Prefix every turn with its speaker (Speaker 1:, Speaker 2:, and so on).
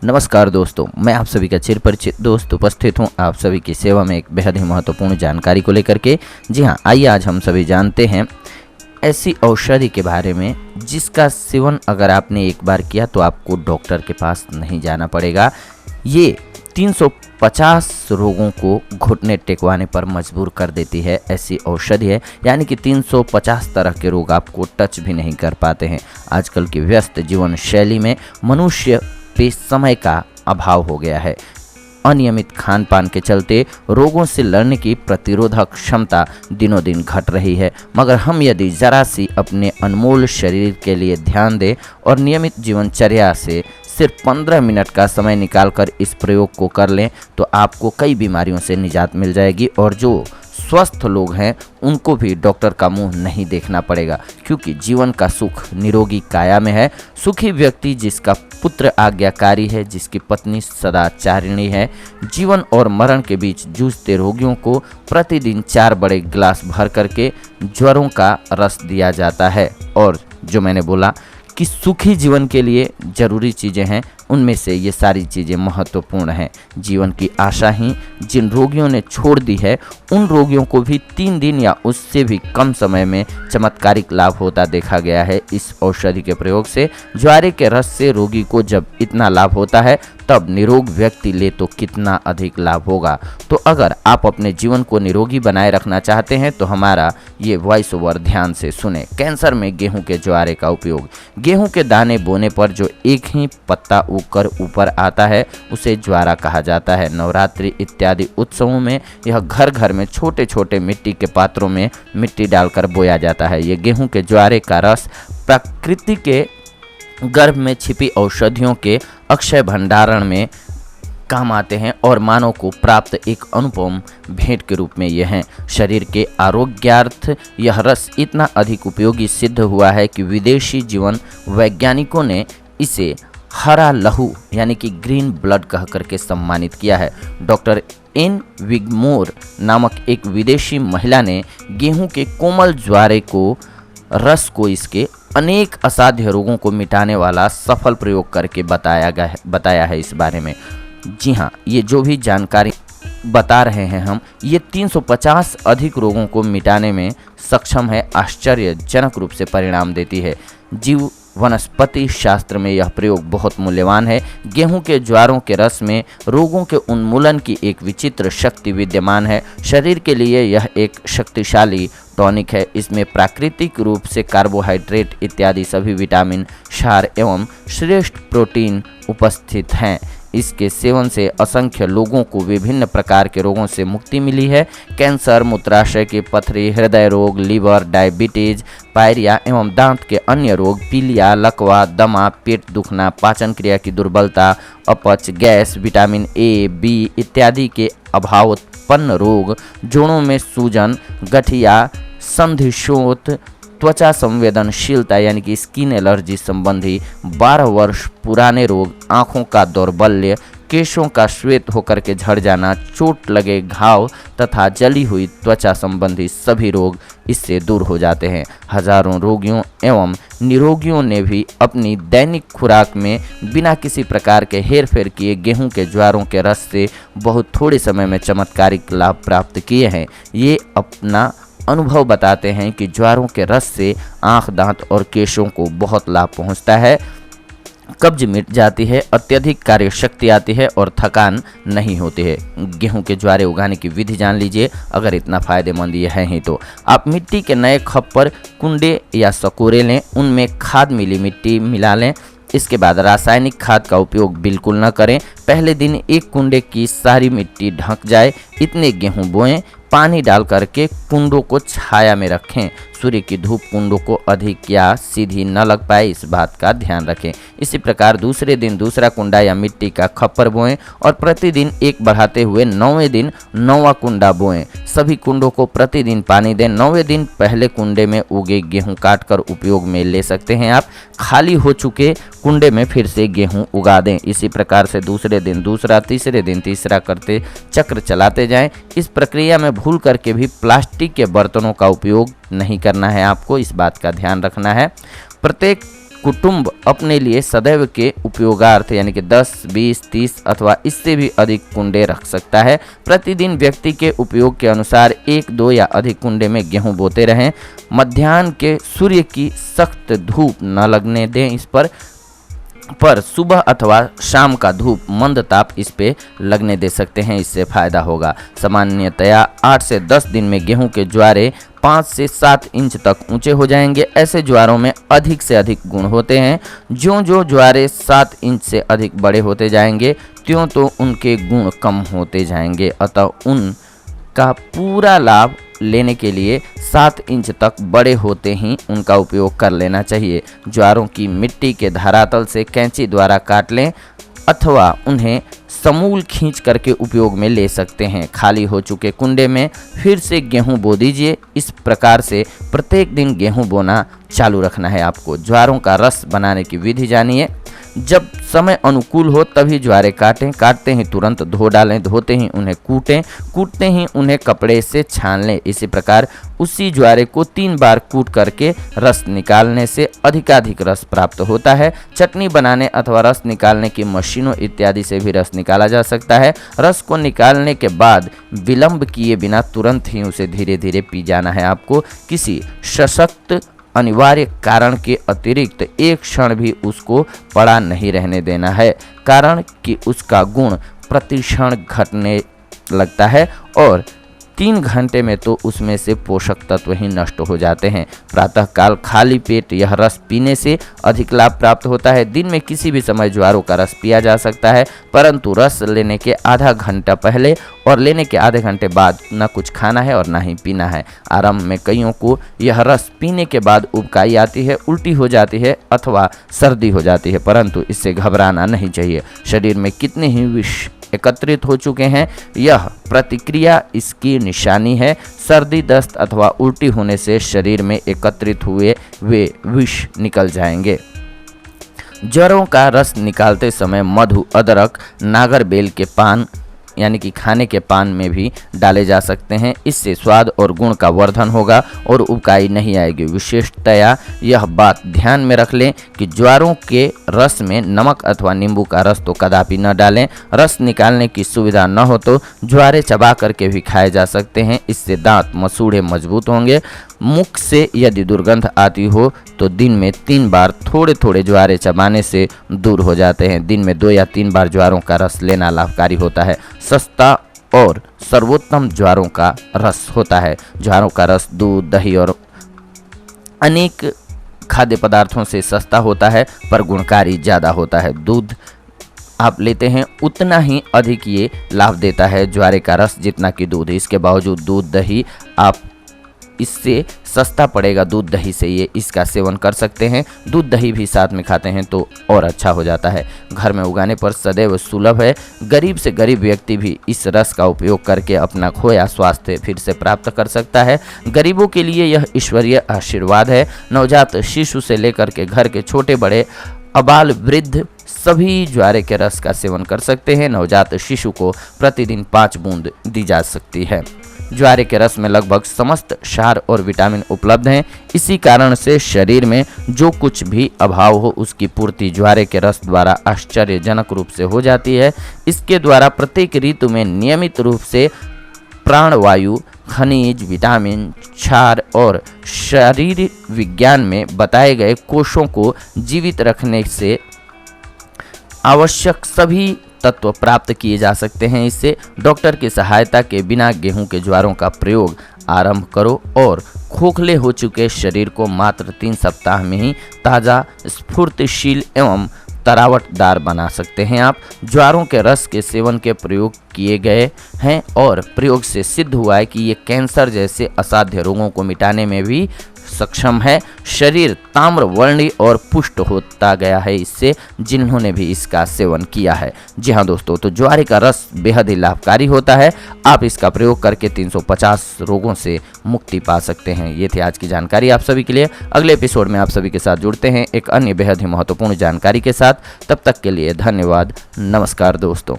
Speaker 1: नमस्कार दोस्तों, मैं आप सभी का चिरपरिचित दोस्त उपस्थित हूं आप सभी की सेवा में एक बेहद ही महत्वपूर्ण जानकारी को लेकर के। जी हां, आइए आज हम सभी जानते हैं ऐसी औषधि के बारे में जिसका सेवन अगर आपने एक बार किया तो आपको डॉक्टर के पास नहीं जाना पड़ेगा। ये 350 रोगों को घुटने टेकवाने पर मजबूर कर देती है। ऐसी औषधि है, यानी कि 350 तरह के रोग आपको टच भी नहीं कर पाते हैं। आजकल की व्यस्त जीवन शैली में मनुष्य पे समय का अभाव हो गया है। अनियमित खान पान के चलते रोगों से लड़ने की प्रतिरोधक क्षमता दिनों दिन घट रही है। मगर हम यदि जरा सी अपने अनमोल शरीर के लिए ध्यान दें और नियमित जीवनचर्या से सिर्फ 15 मिनट का समय निकालकर इस प्रयोग को कर लें तो आपको कई बीमारियों से निजात मिल जाएगी। और जो स्वस्थ लोग हैं उनको भी डॉक्टर का मुंह नहीं देखना पड़ेगा, क्योंकि जीवन का सुख निरोगी काया में है। सुखी व्यक्ति जिसका पुत्र आज्ञाकारी है, जिसकी पत्नी सदाचारिणी है। जीवन और मरण के बीच जूझते रोगियों को प्रतिदिन 4 बड़े गिलास भर करके ज्वरों का रस दिया जाता है। और जो मैंने बोला कि सुखी जीवन के लिए जरूरी चीज़ें हैं, उनमें से ये सारी चीज़ें महत्वपूर्ण हैं। जीवन की आशा ही जिन रोगियों ने छोड़ दी है, उन रोगियों को भी 3 दिन या उससे भी कम समय में चमत्कारिक लाभ होता देखा गया है इस औषधि के प्रयोग से। ज्वारे के रस से रोगी को जब इतना लाभ होता है, तब निरोग व्यक्ति ले तो कितना अधिक लाभ होगा। तो अगर आप अपने जीवन को निरोगी बनाए रखना चाहते हैं तो हमारा ये वॉइस ओवर ध्यान से सुने। कैंसर में गेहूं के ज्वारे का उपयोग। गेहूं के दाने बोने पर जो एक ही पत्ता उगकर ऊपर आता है उसे ज्वारा कहा जाता है। नवरात्रि इत्यादि उत्सवों में यह घर घर में छोटे छोटे मिट्टी के पात्रों में मिट्टी डालकर बोया जाता है। ये गेहूं के ज्वारे का रस प्रकृति के गर्भ में छिपी औषधियों के अक्षय भंडारण में काम आते हैं और मानव को प्राप्त एक अनुपम भेंट के रूप में यह है। शरीर के आरोग्यार्थ यह रस इतना अधिक उपयोगी सिद्ध हुआ है कि विदेशी जीवन वैज्ञानिकों ने इसे हरा लहू यानी कि ग्रीन ब्लड कह करके सम्मानित किया है। डॉक्टर एन विगमोर नामक एक विदेशी महिला ने गेहूं के कोमल ज्वारे को रस को इसके अनेक असाध्य रोगों को मिटाने वाला सफल प्रयोग करके बताया है इस बारे में। जी हाँ, ये जो भी जानकारी बता रहे हैं हम, ये 350 अधिक रोगों को मिटाने में सक्षम है। आश्चर्यजनक रूप से परिणाम देती है। जीव वनस्पति शास्त्र में यह प्रयोग बहुत मूल्यवान है। गेहूं के ज्वारों के रस में रोगों के उन्मूलन की एक विचित्र शक्ति विद्यमान है। शरीर के लिए यह एक शक्तिशाली टॉनिक है। इसमें प्राकृतिक रूप से कार्बोहाइड्रेट इत्यादि सभी विटामिन, क्षार एवं श्रेष्ठ प्रोटीन उपस्थित हैं। इसके सेवन से असंख्य लोगों को विभिन्न प्रकार के रोगों से मुक्ति मिली है। कैंसर, मूत्राशय की पथरी, हृदय रोग, लीवर, डायबिटीज, पायरिया एवं दांत के अन्य रोग, पीलिया, लकवा, दमा, पेट दुखना, पाचन क्रिया की दुर्बलता, अपच, गैस, विटामिन ए, बी इत्यादि के अभाव उत्पन्न रोग, जोड़ों में सूजन, गठिया, संधिशोथ, त्वचा संवेदनशीलता यानी कि स्किन एलर्जी संबंधी 12 वर्ष पुराने रोग, आँखों का दौर्बल्य, केशों का श्वेत होकर के झड़ जाना, चोट लगे घाव तथा जली हुई त्वचा संबंधी सभी रोग इससे दूर हो जाते हैं। हजारों रोगियों एवं निरोगियों ने भी अपनी दैनिक खुराक में बिना किसी प्रकार के हेरफेर किए गेहूं के ज्वारों के रस से बहुत थोड़े समय में चमत्कारिक लाभ प्राप्त किए हैं। ये अपना अनुभव बताते हैं कि ज्वारों के रस से आँख, दांत और केशों को बहुत लाभ पहुंचता है। कब्ज मिट जाती है, अत्यधिक कार्य शक्ति आती है और थकान नहीं होती है। गेहूं के ज्वारे उगाने की विधि जान लीजिए, अगर इतना फायदेमंद ये है ही तो। आप मिट्टी के नए खप्पर, कुंडे या सकोरे लें, उनमें खाद मिली मिट्टी मिला लें। इसके बाद रासायनिक खाद का उपयोग बिल्कुल न करें। पहले दिन एक कुंडे की सारी मिट्टी ढक जाए इतने गेहूं बोएं। पानी डाल करके कुंडों को छाया में रखें। सूर्य की धूप कुंडों को अधिक या सीधी न लग पाए, इस बात का ध्यान रखें। इसी प्रकार दूसरे दिन दूसरा कुंडा या मिट्टी का खप्पर बोएं और प्रतिदिन एक बढ़ाते हुए 9वें दिन 9वां कुंडा बोएं। सभी कुंडों को प्रतिदिन पानी दें। 9वें दिन पहले कुंडे में उगे गेहूं काटकर उपयोग में ले सकते हैं आप। खाली हो चुके कुंडे में फिर से गेहूं उगा दें। इसी प्रकार से दूसरे दिन दूसरा, तीसरे दिन तीसरा करते चक्र चलाते जाएं। इस प्रक्रिया में भूल करके भी प्लास्टिक के बर्तनों का उपयोग नहीं करना है आपको, इस बात का ध्यान रखना है। प्रत्येक कुटुंब अपने लिए सदैव के उपयोगार्थ यानी कि 10, 20, 30 अथवा इससे भी अधिक कुंडे रख सकता है। प्रतिदिन व्यक्ति के उपयोग के अनुसार 1, 2 या अधिक कुंडे में गेहूं बोते रहें। मध्याह्न के सूर्य की सख्त धूप न लगने दें इस पर सुबह अथवा शाम का धूप मंद ताप इस पे लगने दे सकते हैं, इससे फायदा होगा। सामान्यतया 8 से 10 दिन में गेहूं के ज्वारे 5 से 7 इंच तक ऊंचे हो जाएंगे। ऐसे ज्वारों में अधिक से अधिक गुण होते हैं। जो ज्वारे 7 इंच से अधिक बड़े होते जाएंगे त्यों तो उनके गुण कम होते जाएंगे। अतः उनका पूरा लाभ लेने के लिए 7 इंच तक बड़े होते ही उनका उपयोग कर लेना चाहिए। ज्वारों की मिट्टी के धरातल से कैंची द्वारा काट लें अथवा उन्हें समूल खींच करके उपयोग में ले सकते हैं। खाली हो चुके कुंडे में फिर से गेहूं बो दीजिए। इस प्रकार से प्रत्येक दिन गेहूं बोना चालू रखना है आपको। ज्वारों का रस बनाने की विधि जानिए। जब समय अनुकूल हो तभी ज्वारे काटें, काटते ही तुरंत धो डालें, धोते ही उन्हें कूटें, कूटते ही उन्हें कपड़े से छान लें। इसी प्रकार उसी ज्वारे को 3 बार कूट करके रस निकालने से अधिकाधिक रस प्राप्त होता है। चटनी बनाने अथवा रस निकालने की मशीनों इत्यादि से भी रस निकाला जा सकता है। रस को निकालने के बाद विलंब किए बिना तुरंत ही उसे धीरे धीरे पी जाना है आपको। किसी सशक्त अनिवार्य कारण के अतिरिक्त एक क्षण भी उसको पड़ा नहीं रहने देना है, कारण कि उसका गुण प्रतिक्षण घटने लगता है और 3 घंटे में तो उसमें से पोषक तत्व ही नष्ट हो जाते हैं। प्रातःकाल खाली पेट यह रस पीने से अधिक लाभ प्राप्त होता है। दिन में किसी भी समय ज्वारों का रस पिया जा सकता है, परंतु रस लेने के आधा घंटा पहले और लेने के आधे घंटे बाद न कुछ खाना है और न ही पीना है। आरंभ में कईयों को यह रस पीने के बाद उबकाई आती है, उल्टी हो जाती है अथवा सर्दी हो जाती है, परंतु इससे घबराना नहीं चाहिए। शरीर में कितने ही विष एकत्रित हो चुके हैं यह प्रतिक्रिया इसकी निशानी है। सर्दी, दस्त अथवा उल्टी होने से शरीर में एकत्रित हुए वे विष निकल जाएंगे। ज्वरों का रस निकालते समय मधु, अदरक, नागरबेल के पान यानी कि खाने के पान में भी डाले जा सकते हैं। इससे स्वाद और गुण का वर्धन होगा और उबकाई नहीं आएगी। विशेषतया यह बात ध्यान में रख लें कि ज्वारों के रस में नमक अथवा नींबू का रस तो कदापि न डालें। रस निकालने की सुविधा न हो तो ज्वारे चबा करके भी खाए जा सकते हैं। इससे दांत मसूड़े मजबूत होंगे। मुख से यदि दुर्गंध आती हो तो दिन में 3 बार थोड़े थोड़े ज्वारे चबाने से दूर हो जाते हैं। दिन में 2 या 3 बार ज्वारों का रस लेना लाभकारी होता है। सस्ता और सर्वोत्तम ज्वारों का रस होता है। ज्वारों का रस दूध, दही और अनेक खाद्य पदार्थों से सस्ता होता है पर गुणकारी ज़्यादा होता है। दूध आप लेते हैं उतना ही अधिक ये लाभ देता है ज्वारे का रस जितना कि दूध। इसके बावजूद दूध, दही आप इससे सस्ता पड़ेगा। दूध दही से ये इसका सेवन कर सकते हैं। दूध दही भी साथ में खाते हैं तो और अच्छा हो जाता है। घर में उगाने पर सदैव सुलभ है। गरीब से गरीब व्यक्ति भी इस रस का उपयोग करके अपना खोया स्वास्थ्य फिर से प्राप्त कर सकता है। गरीबों के लिए यह ईश्वरीय आशीर्वाद है। नवजात शिशु से लेकर के घर के छोटे बड़े अबाल वृद्ध सभी ज्वारे के रस का सेवन कर सकते हैं। नवजात शिशु को प्रतिदिन 5 बूंद दी जा सकती है। ज्वारे के रस में लगभग समस्त क्षार और विटामिन उपलब्ध हैं। इसी कारण से शरीर में जो कुछ भी अभाव हो उसकी पूर्ति ज्वारे के रस द्वारा आश्चर्यजनक रूप से हो जाती है। इसके द्वारा प्रत्येक ऋतु में नियमित रूप से प्राणवायु, खनिज, विटामिन, क्षार और शरीर विज्ञान में बताए गए कोषों को जीवित रखने से आवश्यक सभी तत्व प्राप्त किए जा सकते हैं। इससे डॉक्टर की सहायता के बिना गेहूं के ज्वारों का प्रयोग आरंभ करो और खोखले हो चुके शरीर को मात्र 3 सप्ताह में ही ताज़ा, स्फूर्तिशील एवं तरावटदार बना सकते हैं। आप ज्वारों के रस के सेवन के प्रयोग किए गए हैं और प्रयोग से सिद्ध हुआ है कि ये कैंसर जैसे असाध्य रोगों को मिटाने में भी सक्षम है। शरीर ताम्र वर्णी और पुष्ट होता गया है इससे, जिन्होंने भी इसका सेवन किया है। जी हाँ दोस्तों, तो ज्वारे का रस बेहद ही लाभकारी होता है। आप इसका प्रयोग करके 350 रोगों से मुक्ति पा सकते हैं। ये थी आज की जानकारी आप सभी के लिए। अगले एपिसोड में आप सभी के साथ जुड़ते हैं एक अन्य बेहद ही महत्वपूर्ण जानकारी के साथ। तब तक के लिए धन्यवाद। नमस्कार दोस्तों।